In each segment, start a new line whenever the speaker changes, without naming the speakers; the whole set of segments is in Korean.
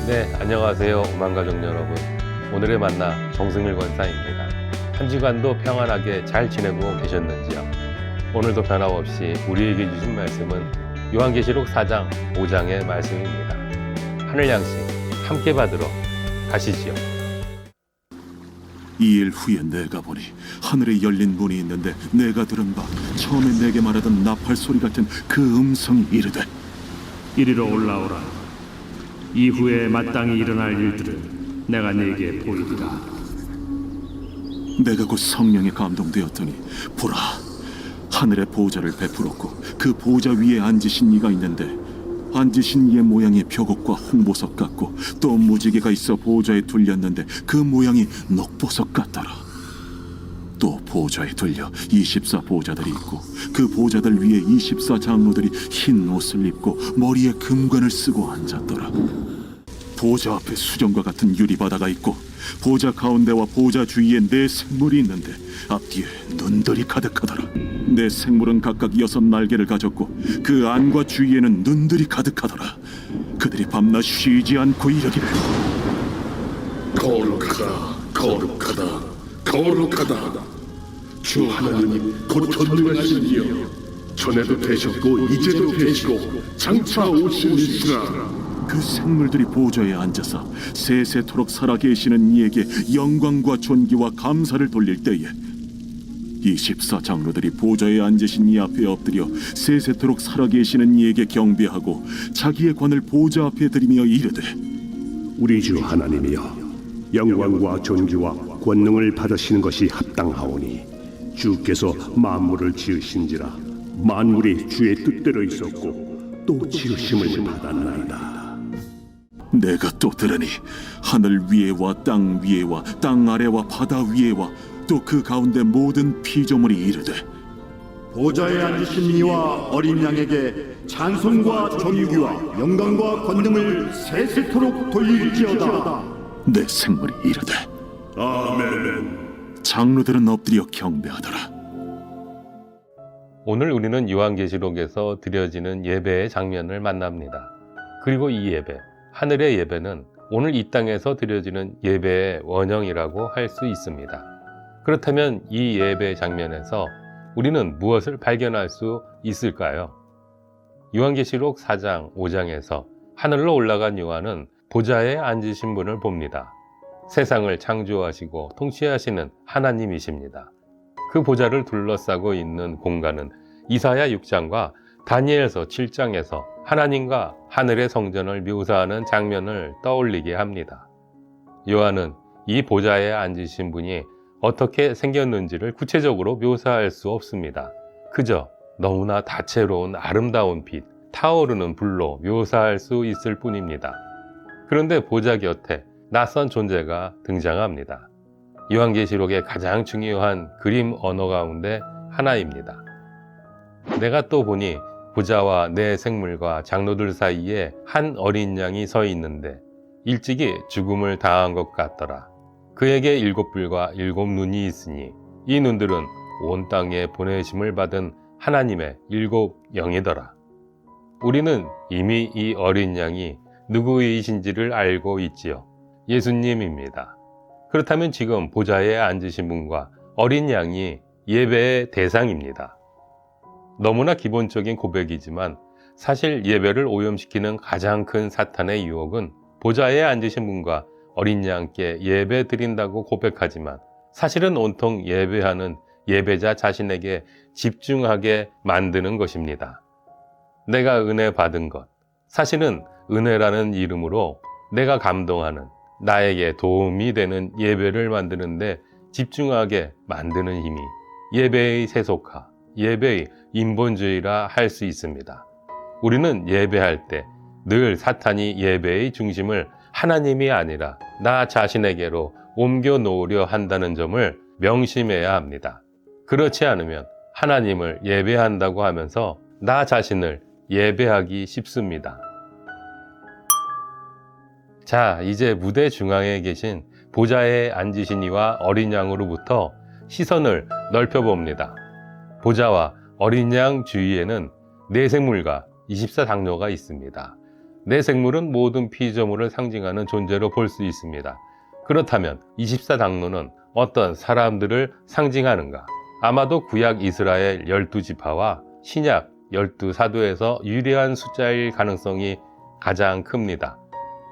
네, 안녕하세요. 오만가족 여러분. 오늘의 만나 정승일 권사입니다. 한 주간도 평안하게 잘 지내고 계셨는지요? 오늘도 변함없이 우리에게 주신 말씀은 요한계시록 4장 5장의 말씀입니다. 하늘 양식 함께 받으러 가시지요.
이 일 후에 내가 보니 하늘에 열린 문이 있는데 내가 들은 바 처음에 내게 말하던 나팔 소리 같은 그 음성이 이르되
이리로 올라오라. 이후에 마땅히 일어날 일들을 내가 네게 보이리라.
내가 곧 성령에 감동되었더니 보라, 하늘의 보좌를 베풀었고 그 보좌 위에 앉으신 이가 있는데 앉으신 이의 모양이 벼곡과 홍보석 같고 또 무지개가 있어 보좌에 둘렸는데 그 모양이 녹보석 같더라. 또 보좌에 둘려 24 보좌들이 있고 그 보좌들 위에 24 장로들이 흰 옷을 입고 머리에 금관을 쓰고 앉았더라. 보좌 앞에 수정과 같은 유리바다가 있고 보좌 가운데와 보좌 주위에 네 생물이 있는데 앞뒤에 눈들이 가득하더라. 네 생물은 각각 6 날개를 가졌고 그 안과 주위에는 눈들이 가득하더라. 그들이 밤낮 쉬지 않고 이르기를
거룩하다, 거룩하다, 거룩하다. 주 하나님 곧 전능하신 이여, 전에도 되셨고 이제도 되시고 장차 오시리시라.
그 생물들이 보좌에 앉아서 세세토록 살아계시는 이에게 영광과 존귀와 감사를 돌릴 때에 24 장로들이 보좌에 앉으신 이 앞에 엎드려 세세토록 살아계시는 이에게 경배하고 자기의 관을 보좌 앞에 들이며 이르되
우리 주 하나님이여, 영광과 존귀와 권능을 받으시는 것이 합당하오니 주께서 만물을 지으신지라 만물이 주의 뜻대로 있었고 또 지으심을 받았나이다.
내가 또 들으니 하늘 위에와 땅 위에와 땅 아래와 바다 위에와 또 그 가운데 모든 피조물이 이르되
보좌에 앉으신 이와 어린 양에게 찬송과 존귀와 영광과 권능을 세세토록 돌릴지어다.
내 생물이 이르되
아멘.
장로들은 엎드려 경배하더라.
오늘 우리는 요한계시록에서 드려지는 예배의 장면을 만납니다. 그리고 이 예배, 하늘의 예배는 오늘 이 땅에서 드려지는 예배의 원형이라고 할 수 있습니다. 그렇다면 이 예배 장면에서 우리는 무엇을 발견할 수 있을까요? 요한계시록 4장 5장에서 하늘로 올라간 요한은 보좌에 앉으신 분을 봅니다. 세상을 창조하시고 통치하시는 하나님이십니다. 그 보좌를 둘러싸고 있는 공간은 이사야 6장과 다니엘서 7장에서 하나님과 하늘의 성전을 묘사하는 장면을 떠올리게 합니다. 요한은 이 보좌에 앉으신 분이 어떻게 생겼는지를 구체적으로 묘사할 수 없습니다. 그저 너무나 다채로운 아름다운 빛, 타오르는 불로 묘사할 수 있을 뿐입니다. 그런데 보좌 곁에 낯선 존재가 등장합니다. 요한계시록의 가장 중요한 그림 언어 가운데 하나입니다. 내가 또 보니 보좌와 네 생물과 장로들 사이에 한 어린 양이 서 있는데 일찍이 죽음을 당한 것 같더라. 그에게 7뿔과 7눈이 있으니 이 눈들은 온 땅에 보내심을 받은 하나님의 7 영이더라. 우리는 이미 이 어린 양이 누구이신지를 알고 있지요. 예수님입니다. 그렇다면 지금 보좌에 앉으신 분과 어린 양이 예배의 대상입니다. 너무나 기본적인 고백이지만 사실 예배를 오염시키는 가장 큰 사탄의 유혹은 보좌에 앉으신 분과 어린 양께 예배 드린다고 고백하지만 사실은 온통 예배하는 예배자 자신에게 집중하게 만드는 것입니다. 내가 은혜 받은 것, 사실은 은혜라는 이름으로 내가 감동하는, 나에게 도움이 되는 예배를 만드는데 집중하게 만드는 힘이 예배의 세속화, 예배의 인본주의라 할 수 있습니다. 우리는 예배할 때 늘 사탄이 예배의 중심을 하나님이 아니라 나 자신에게로 옮겨 놓으려 한다는 점을 명심해야 합니다. 그렇지 않으면 하나님을 예배한다고 하면서 나 자신을 예배하기 쉽습니다. 자, 이제 무대 중앙에 계신 보좌에 앉으신 이와 어린 양으로부터 시선을 넓혀봅니다. 보좌와 어린 양 주위에는 네 생물과 24 장로가 있습니다. 내 생물은 모든 피조물을 상징하는 존재로 볼 수 있습니다. 그렇다면 24장로는 어떤 사람들을 상징하는가? 아마도 구약 이스라엘 12지파와 신약 12사도에서 유리한 숫자일 가능성이 가장 큽니다.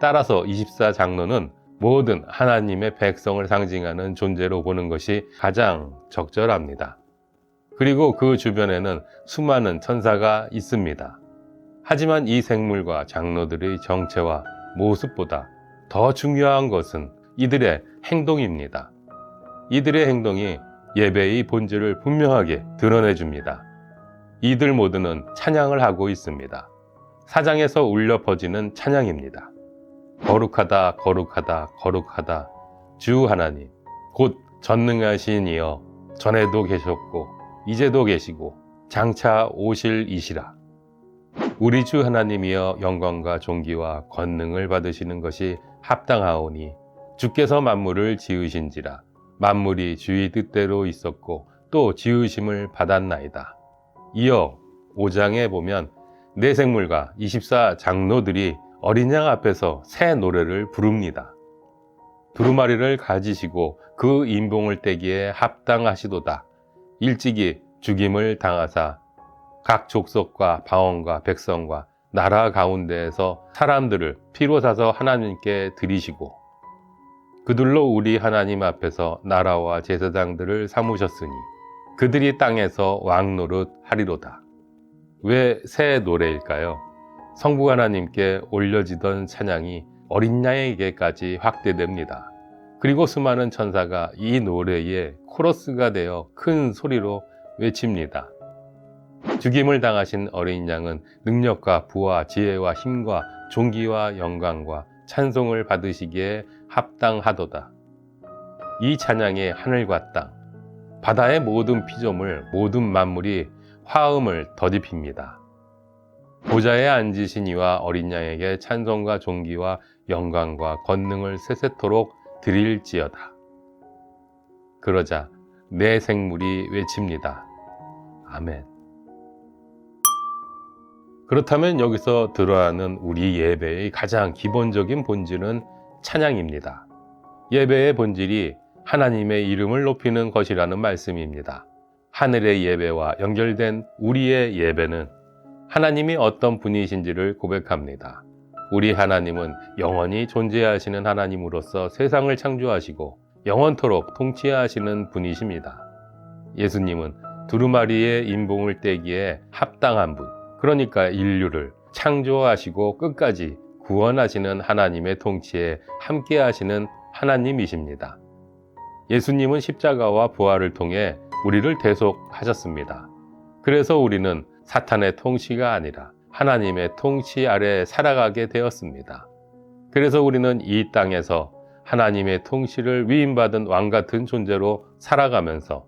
따라서 24장로는 모든 하나님의 백성을 상징하는 존재로 보는 것이 가장 적절합니다. 그리고 그 주변에는 수많은 천사가 있습니다. 하지만 이 생물과 장로들의 정체와 모습보다 더 중요한 것은 이들의 행동입니다. 이들의 행동이 예배의 본질을 분명하게 드러내줍니다. 이들 모두는 찬양을 하고 있습니다. 사장에서 울려 퍼지는 찬양입니다. 거룩하다, 거룩하다, 거룩하다. 주 하나님, 곧 전능하신 이여, 전에도 계셨고 이제도 계시고 장차 오실 이시라. 우리 주 하나님이여, 영광과 존귀와 권능을 받으시는 것이 합당하오니 주께서 만물을 지으신지라. 만물이 주의 뜻대로 있었고 또 지으심을 받았나이다. 이어 5장에 보면 네 생물과 24장로들이 어린 양 앞에서 새 노래를 부릅니다. 두루마리를 가지시고 그 인봉을 떼기에 합당하시도다. 일찍이 죽임을 당하사 각 족속과 방언과 백성과 나라 가운데에서 사람들을 피로 사서 하나님께 드리시고 그들로 우리 하나님 앞에서 나라와 제사장들을 삼으셨으니 그들이 땅에서 왕노릇 하리로다. 왜 새 노래일까요? 성부 하나님께 올려지던 찬양이 어린 양에게까지 확대됩니다. 그리고 수많은 천사가 이 노래에 코러스가 되어 큰 소리로 외칩니다. 죽임을 당하신 어린 양은 능력과 부와 지혜와 힘과 존귀와 영광과 찬송을 받으시기에 합당하도다. 이 찬양에 하늘과 땅, 바다의 모든 피조물, 모든 만물이 화음을 더딥힙니다. 보좌에 앉으신 이와 어린 양에게 찬송과 존귀와 영광과 권능을 세세토록 드릴지어다. 그러자 내 생물이 외칩니다. 아멘. 그렇다면 여기서 드러나는 우리 예배의 가장 기본적인 본질은 찬양입니다. 예배의 본질이 하나님의 이름을 높이는 것이라는 말씀입니다. 하늘의 예배와 연결된 우리의 예배는 하나님이 어떤 분이신지를 고백합니다. 우리 하나님은 영원히 존재하시는 하나님으로서 세상을 창조하시고 영원토록 통치하시는 분이십니다. 예수님은 두루마리의 인봉을 떼기에 합당한 분, 그러니까 인류를 창조하시고 끝까지 구원하시는 하나님의 통치에 함께 하시는 하나님이십니다. 예수님은 십자가와 부활을 통해 우리를 대속하셨습니다. 그래서 우리는 사탄의 통치가 아니라 하나님의 통치 아래 살아가게 되었습니다. 그래서 우리는 이 땅에서 하나님의 통치를 위임받은 왕 같은 존재로 살아가면서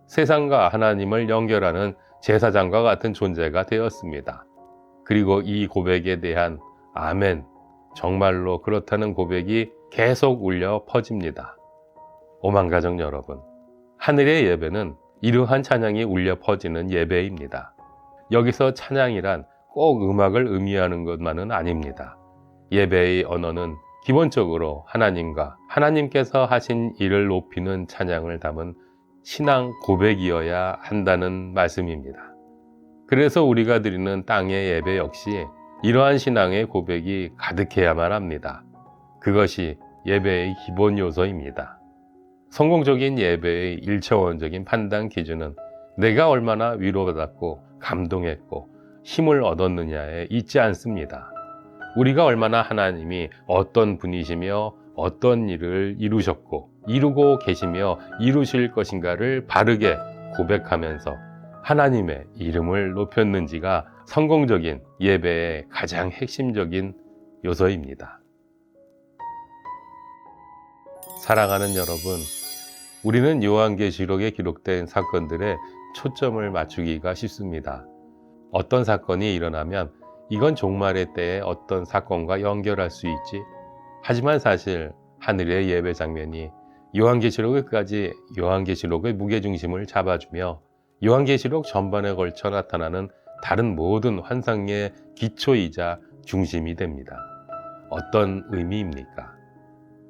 세상과 하나님을 연결하는 제사장과 같은 존재가 되었습니다. 그리고 이 고백에 대한 아멘, 정말로 그렇다는 고백이 계속 울려 퍼집니다. 오만가족 여러분, 하늘의 예배는 이러한 찬양이 울려 퍼지는 예배입니다. 여기서 찬양이란 꼭 음악을 의미하는 것만은 아닙니다. 예배의 언어는 기본적으로 하나님과 하나님께서 하신 일을 높이는 찬양을 담은 신앙 고백이어야 한다는 말씀입니다. 그래서 우리가 드리는 땅의 예배 역시 이러한 신앙의 고백이 가득해야만 합니다. 그것이 예배의 기본 요소입니다. 성공적인 예배의 일차원적인 판단 기준은 내가 얼마나 위로받았고 감동했고 힘을 얻었느냐에 있지 않습니다. 우리가 얼마나 하나님이 어떤 분이시며 어떤 일을 이루셨고 이루고 계시며 이루실 것인가를 바르게 고백하면서 하나님의 이름을 높였는지가 성공적인 예배의 가장 핵심적인 요소입니다. 사랑하는 여러분, 우리는 요한계시록에 기록된 사건들에 초점을 맞추기가 쉽습니다. 어떤 사건이 일어나면 이건 종말의 때의 어떤 사건과 연결할 수 있지. 하지만 사실 하늘의 예배 장면이 요한계시록까지 요한계시록의 무게중심을 잡아주며 요한계시록 전반에 걸쳐 나타나는 다른 모든 환상의 기초이자 중심이 됩니다. 어떤 의미입니까?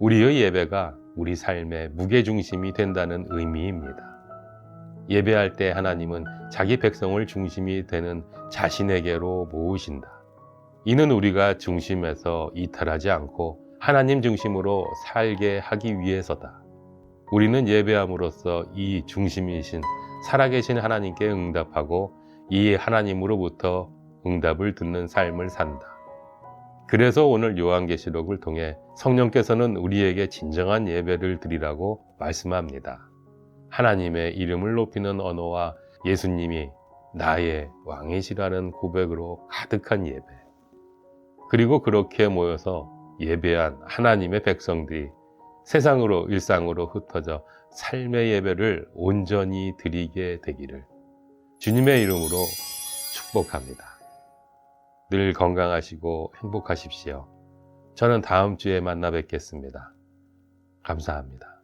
우리의 예배가 우리 삶의 무게중심이 된다는 의미입니다. 예배할 때 하나님은 자기 백성을 중심이 되는 자신에게로 모으신다. 이는 우리가 중심에서 이탈하지 않고 하나님 중심으로 살게 하기 위해서다. 우리는 예배함으로써 이 중심이신 살아계신 하나님께 응답하고 이 하나님으로부터 응답을 듣는 삶을 산다. 그래서 오늘 요한계시록을 통해 성령께서는 우리에게 진정한 예배를 드리라고 말씀합니다. 하나님의 이름을 높이는 언어와 예수님이 나의 왕이시라는 고백으로 가득한 예배. 그리고 그렇게 모여서 예배한 하나님의 백성들이 세상으로 일상으로 흩어져 삶의 예배를 온전히 드리게 되기를 주님의 이름으로 축복합니다. 늘 건강하시고 행복하십시오. 저는 다음 주에 만나 뵙겠습니다. 감사합니다.